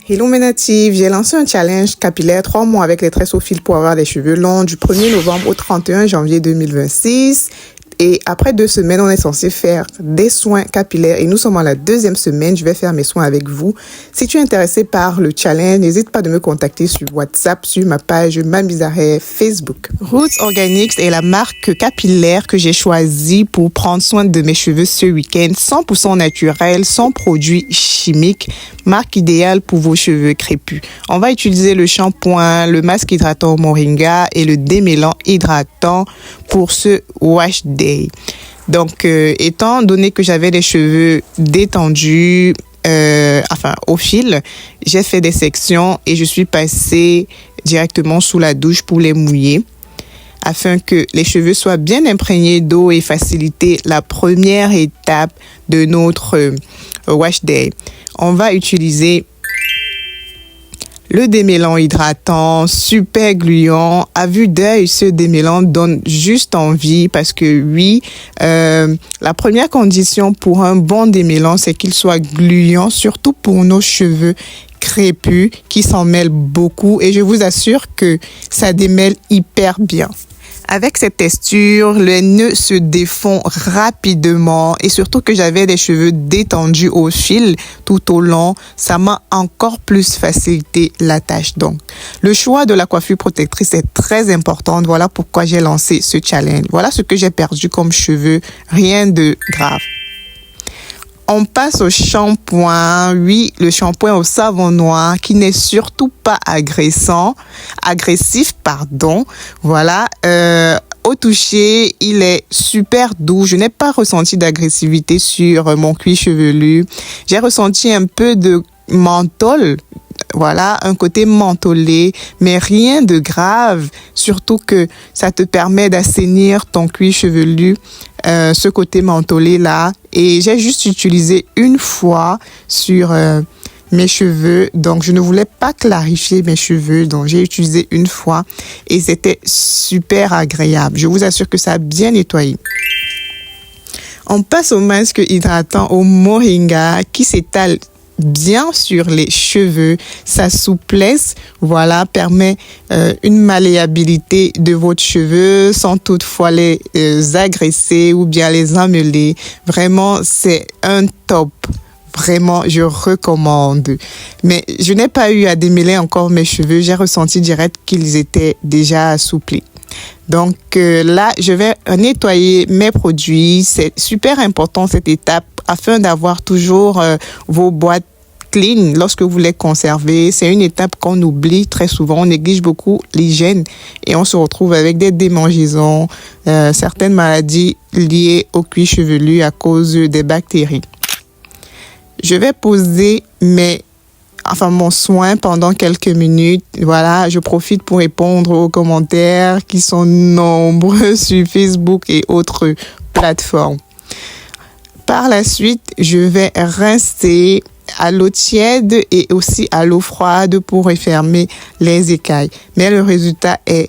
Hello mes natifs, j'ai lancé un challenge capillaire 3 mois avec les tresses au fil pour avoir des cheveux longs du 1er novembre au 31 janvier 2026. Et après 2 semaines, on est censé faire des soins capillaires et nous sommes à la 2e semaine. Je vais faire mes soins avec vous. Si tu es intéressé par le challenge, n'hésite pas de me contacter sur WhatsApp, sur ma page Mami Zahel Facebook. Roots Organics est la marque capillaire que j'ai choisie pour prendre soin de mes cheveux ce week-end. 100% naturel, sans produits chimiques. Marque idéale pour vos cheveux crépus. On va utiliser le shampoing, le masque hydratant moringa et le démêlant hydratant pour ce wash day. Donc, étant donné que j'avais les cheveux détendus, au fil, j'ai fait des sections et je suis passée directement sous la douche pour les mouiller afin que les cheveux soient bien imprégnés d'eau et faciliter la première étape de notre wash day. On va utiliser le démêlant hydratant, super gluant. À vue d'œil, ce démêlant donne juste envie parce que oui, la première condition pour un bon démêlant, c'est qu'il soit gluant, surtout pour nos cheveux crépus qui s'en mêlent beaucoup. Et je vous assure que ça démêle hyper bien. Avec cette texture, les nœuds se défont rapidement et surtout que j'avais des cheveux détendus au fil tout au long, ça m'a encore plus facilité la tâche. Donc, le choix de la coiffure protectrice est très important. Voilà pourquoi j'ai lancé ce challenge. Voilà ce que j'ai perdu comme cheveux, rien de grave. On passe au shampoing. Oui, le shampoing au savon noir qui n'est surtout pas agressif. Voilà. Au toucher, il est super doux. Je n'ai pas ressenti d'agressivité sur mon cuir chevelu. J'ai ressenti un peu de menthol. Voilà, un côté mentholé, mais rien de grave. Surtout que ça te permet d'assainir ton cuir chevelu, ce côté mentholé là. Et j'ai juste utilisé une fois sur mes cheveux. Donc, je ne voulais pas clarifier mes cheveux. Donc, j'ai utilisé une fois et c'était super agréable. Je vous assure que ça a bien nettoyé. On passe au masque hydratant au moringa qui s'étale bien sur les cheveux. Sa souplesse, voilà, permet une malléabilité de votre cheveux sans toutefois les agresser ou bien les emmêler. Vraiment, c'est un top. Vraiment, je recommande. Mais je n'ai pas eu à démêler encore mes cheveux. J'ai ressenti direct qu'ils étaient déjà assouplis. Donc là, je vais nettoyer mes produits. C'est super important cette étape afin d'avoir toujours vos boîtes clean lorsque vous les conservez. C'est une étape qu'on oublie très souvent. On néglige beaucoup l'hygiène et on se retrouve avec des démangeaisons, certaines maladies liées au cuir chevelu à cause des bactéries. Je vais poser mon soin pendant quelques minutes. Voilà, je profite pour répondre aux commentaires qui sont nombreux sur Facebook et autres plateformes. Par la suite, je vais rincer à l'eau tiède et aussi à l'eau froide pour refermer les écailles. Mais le résultat est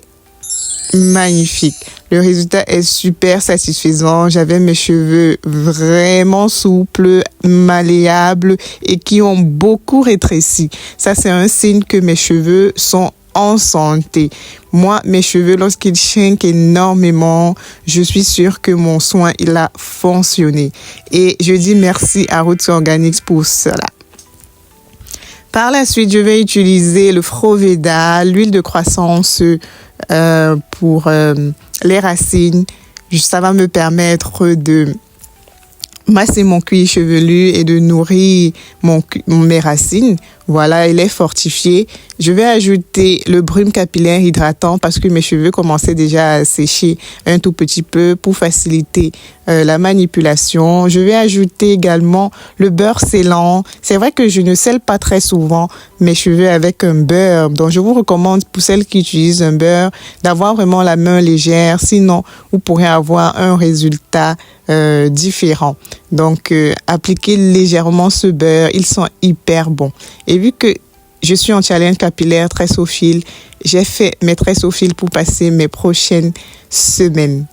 magnifique. Le résultat est super satisfaisant. J'avais mes cheveux vraiment souples, malléables et qui ont beaucoup rétréci. Ça, c'est un signe que mes cheveux sont en santé. Moi, mes cheveux, lorsqu'ils chincent énormément, je suis sûre que mon soin, il a fonctionné. Et je dis merci à Roots Organics pour cela. Par la suite, je vais utiliser le Froveda, l'huile de croissance pour les racines. Ça va me permettre de masser mon cuir chevelu et de nourrir mes racines. Voilà, il est fortifié. Je vais ajouter le brume capillaire hydratant parce que mes cheveux commençaient déjà à sécher un tout petit peu pour faciliter la manipulation. Je vais ajouter également le beurre scellant. C'est vrai que je ne scelle pas très souvent mes cheveux avec un beurre. Donc, je vous recommande pour celles qui utilisent un beurre d'avoir vraiment la main légère. Sinon, vous pourrez avoir un résultat différent. Donc, appliquez légèrement ce beurre. Ils sont hyper bons. Et vu que je suis en challenge capillaire tresse au fil, j'ai fait mes tresses au fil pour passer mes prochaines semaines.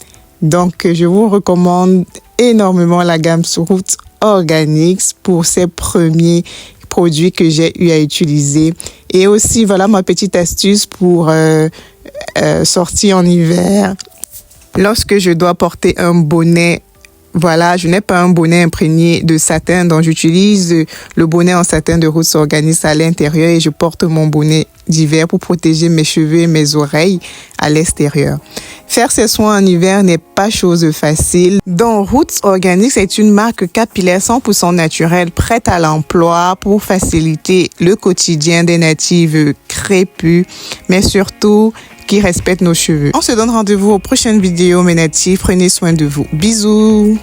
Donc, je vous recommande énormément la gamme Roots Organics pour ces premiers produits que j'ai eu à utiliser. Et aussi, voilà ma petite astuce pour sortir en hiver. Lorsque je dois porter un bonnet, voilà, je n'ai pas un bonnet imprégné de satin, donc j'utilise le bonnet en satin de Roots Organics à l'intérieur et je porte mon bonnet d'hiver pour protéger mes cheveux et mes oreilles à l'extérieur. Faire ses soins en hiver n'est pas chose facile. Donc, Roots Organics est une marque capillaire 100% naturelle, prête à l'emploi pour faciliter le quotidien des natives crépus, mais surtout qui respectent nos cheveux. On se donne rendez-vous aux prochaines vidéos, mes natifs. Prenez soin de vous. Bisous!